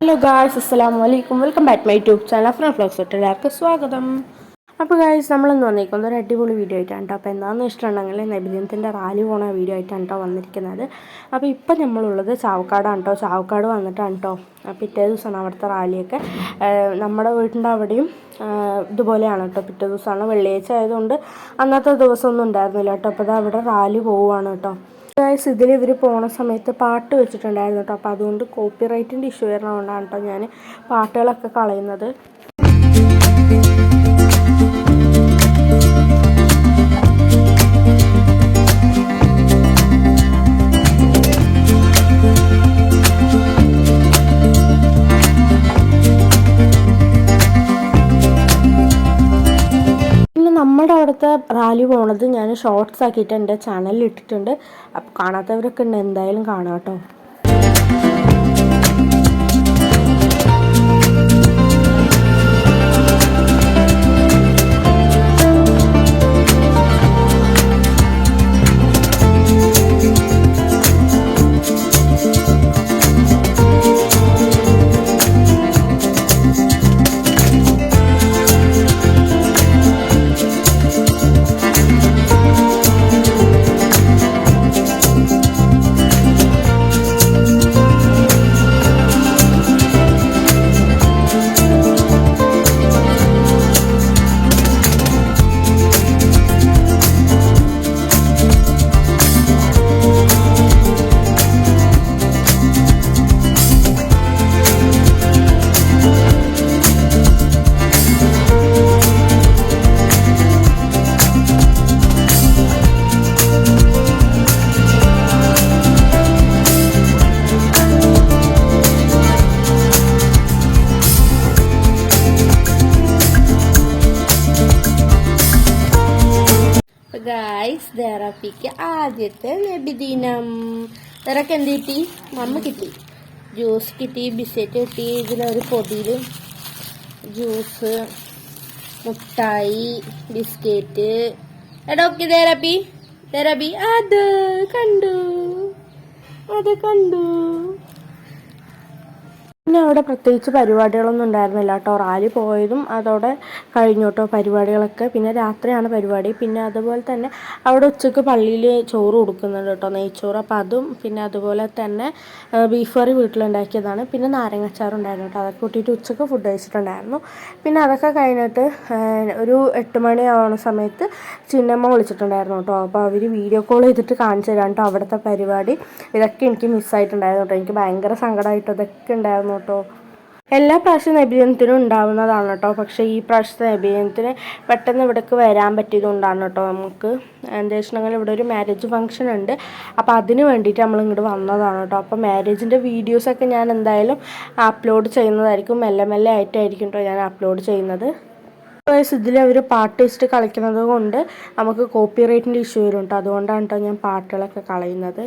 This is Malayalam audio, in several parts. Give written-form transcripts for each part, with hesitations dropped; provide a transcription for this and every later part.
ഹലോ ഗായ്സ്, അസ്സലാമു അലൈക്കും. Welcome back my YouTube channel Afna vlogs. എല്ലാവർക്കും സ്വാഗതം. അപ്പോൾ ഗായ്സ്, നമ്മളിന്ന് വന്നിരിക്കുന്നത് ഒരു അടിപൊളി വീഡിയോ ആയിട്ടാണ് കേട്ടോ. അപ്പോൾ എന്താണെന്ന് വെച്ചിട്ടുണ്ടെങ്കിൽ നബിദിനത്തിൻ്റെ റാലി പോണ വീഡിയോ ആയിട്ടാണ് കേട്ടോ വന്നിരിക്കുന്നത്. അപ്പോൾ ഇപ്പം നമ്മളുള്ളത് ചാവക്കാടാണ് കേട്ടോ. ചാവക്കാട് വന്നിട്ടാണ് കേട്ടോ. പിറ്റേ ദിവസമാണ് അവിടുത്തെ റാലിയൊക്കെ. നമ്മുടെ വീടിൻ്റെ അവിടെയും ഇതുപോലെയാണ് കേട്ടോ. പിറ്റേ ദിവസമാണ്, വെള്ളിയാഴ്ച ആയതുകൊണ്ട് അന്നത്തെ ദിവസമൊന്നും ഉണ്ടായിരുന്നില്ല കേട്ടോ. അപ്പോൾ അവിടെ റാലി പോവുകയാണ് കേട്ടോ. ഗായ്സ്, ഇതിൽ ഇവർ പോണ സമയത്ത് പാട്ട് വെച്ചിട്ടുണ്ടായിരുന്നു കേട്ടോ. അപ്പോൾ അതുകൊണ്ട് കോപ്പിറൈറ്റിൻ്റെ ഇഷ്യൂ വരുന്നതുകൊണ്ടാണ് കേട്ടോ ഞാൻ പാട്ടുകളൊക്കെ കളയുന്നത്. നമ്മുടെ അവിടുത്തെ റാലി പോണത് ഞാൻ ഷോർട്സ് ആക്കിയിട്ട് എൻ്റെ ചാനലിൽ ഇട്ടിട്ടുണ്ട്. അപ്പോൾ കാണാത്തവരൊക്കെ ഉണ്ട്, എന്തായാലും കാണാം കേട്ടോ. ഗായ്സ്, ദേറാപ്പിക്ക് ആദ്യത്തെ നബിദിനം. ദേറക്ക് എന്ത് കിട്ടി? മമ്മ കിട്ടി, ജ്യൂസ് കിട്ടി, ബിസ്ക്കറ്റ് കിട്ടി. ഇതിലൊരു പൊതിയിൽ ജ്യൂസ്, മുട്ടായി, ബിസ്ക്കറ്റ്. എടോക്കെ ദേറാപ്പി അത് കണ്ടു. പിന്നെ അവിടെ പ്രത്യേകിച്ച് പരിപാടികളൊന്നും ഉണ്ടായിരുന്നില്ല കേട്ടോ. റാലി പോയതും അതോടെ കഴിഞ്ഞു കേട്ടോ പരിപാടികളൊക്കെ. പിന്നെ രാത്രിയാണ് പരിപാടി. പിന്നെ അതുപോലെ തന്നെ അവിടെ ഉച്ചയ്ക്ക് പള്ളിയിൽ ചോറ് കൊടുക്കുന്നുണ്ട് കേട്ടോ, നെയ്ച്ചോറ്. അപ്പോൾ അതും പിന്നെ അതുപോലെ തന്നെ ബീഫ് കറി വീട്ടിലുണ്ടാക്കിയതാണ്. പിന്നെ നാരങ്ങാച്ചാറുണ്ടായിരുന്നു കേട്ടോ. അതൊക്കെ കൂട്ടിയിട്ട് ഉച്ചയ്ക്ക് ഫുഡ് കഴിച്ചിട്ടുണ്ടായിരുന്നു. പിന്നെ അതൊക്കെ കഴിഞ്ഞിട്ട് ഒരു 8 മണിയാവുന്ന സമയത്ത് ചിന്നമ്മ വിളിച്ചിട്ടുണ്ടായിരുന്നു കേട്ടോ. അപ്പോൾ അവർ വീഡിയോ കോൾ ചെയ്തിട്ട് കാണിച്ചു തരാം കേട്ടോ അവിടുത്തെ പരിപാടി. ഇതൊക്കെ എനിക്ക് മിസ്സായിട്ടുണ്ടായിരുന്നു കേട്ടോ. എനിക്ക് ഭയങ്കര സങ്കടമായിട്ട് ഇതൊക്കെ ഉണ്ടായിരുന്നു കേട്ടോ. എല്ലാ പ്രാവശ്യം നബിദിനത്തിനും ഉണ്ടാവുന്നതാണ് കേട്ടോ. പക്ഷേ ഈ പ്രാവശ്യത്തെ നബിദിനത്തിന് പെട്ടെന്ന് ഇവിടേക്ക് വരാൻ പറ്റിയതുകൊണ്ടാണ് കേട്ടോ. നമുക്ക് എന്താ വെച്ചിട്ടുണ്ടെങ്കിൽ ഇവിടെ ഒരു മാരേജ് ഫംഗ്ഷൻ ഉണ്ട്. അപ്പോൾ അതിന് വേണ്ടിയിട്ട് നമ്മൾ ഇങ്ങോട്ട് വന്നതാണ് കേട്ടോ. അപ്പോൾ മാരേജിൻ്റെ വീഡിയോസൊക്കെ ഞാൻ എന്തായാലും അപ്ലോഡ് ചെയ്യുന്നതായിരിക്കും. മെല്ലെ ആയിട്ടായിരിക്കും കേട്ടോ ഞാൻ അപ്ലോഡ് ചെയ്യുന്നത്. ഇതിൽ അവർ പാട്ട് വെച്ചിട്ട് കളിക്കുന്നത് കൊണ്ട് നമുക്ക് കോപ്പിറൈറ്റിൻ്റെ ഇഷ്യൂ വരും കേട്ടോ. അതുകൊണ്ടാണ് കേട്ടോ ഞാൻ പാട്ടുകളൊക്കെ കളയുന്നത്.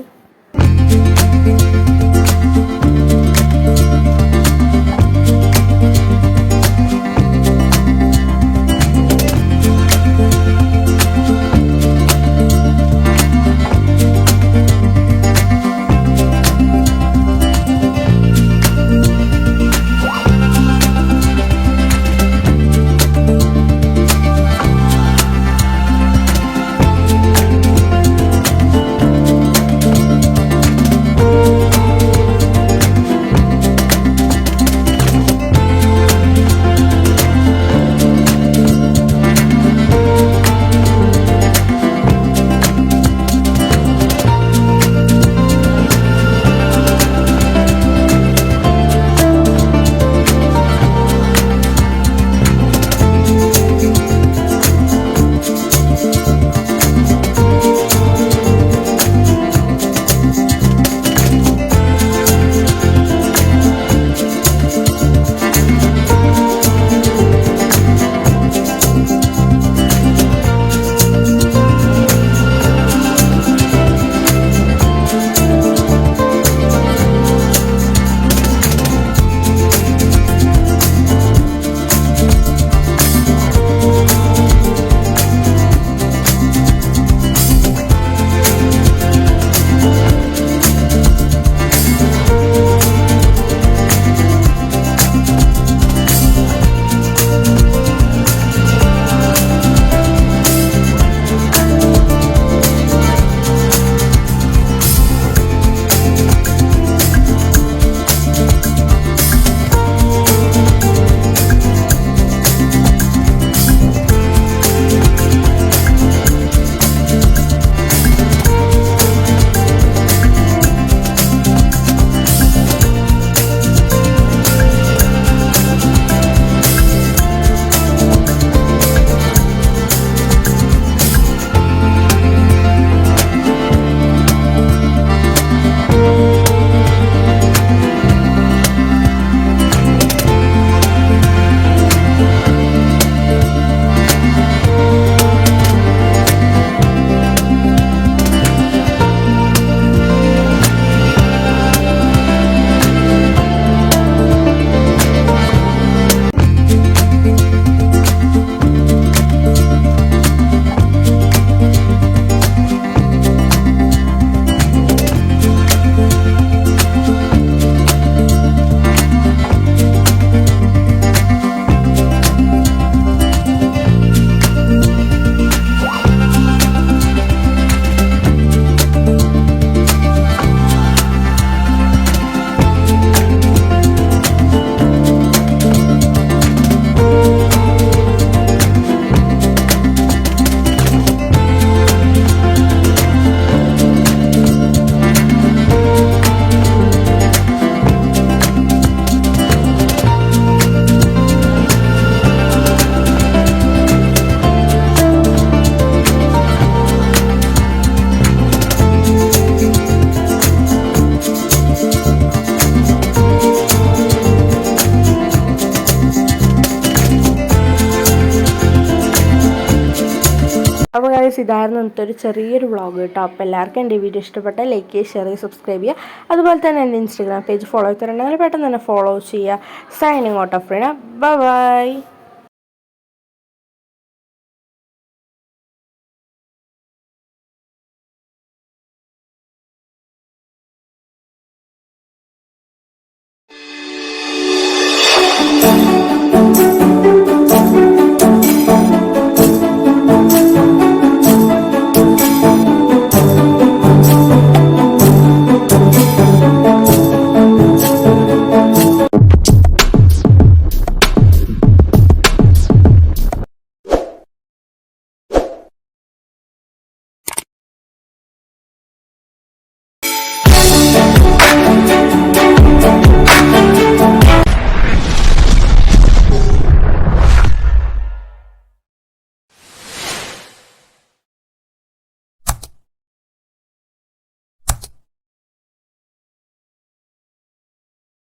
അപ്പോൾ ഗൈസ് ഇതായിരുന്നു ഇന്നത്തെ ഒരു ചെറിയൊരു വ്ളോഗ് കേട്ടോ. അപ്പോൾ എല്ലാവർക്കും എൻ്റെ വീഡിയോ ഇഷ്ടപ്പെട്ടാൽ ലൈക്ക് ചെയ്യുക, ഷെയർ ചെയ്യുക, സബ്സ്ക്രൈബ് ചെയ്യുക. അതുപോലെ തന്നെ എൻ്റെ ഇൻസ്റ്റാഗ്രാം പേജ് ഫോളോ ചെയ്തിട്ടുണ്ടെങ്കിൽ പെട്ടെന്ന് തന്നെ ഫോളോ ചെയ്യുക. Signing out of Frida. By.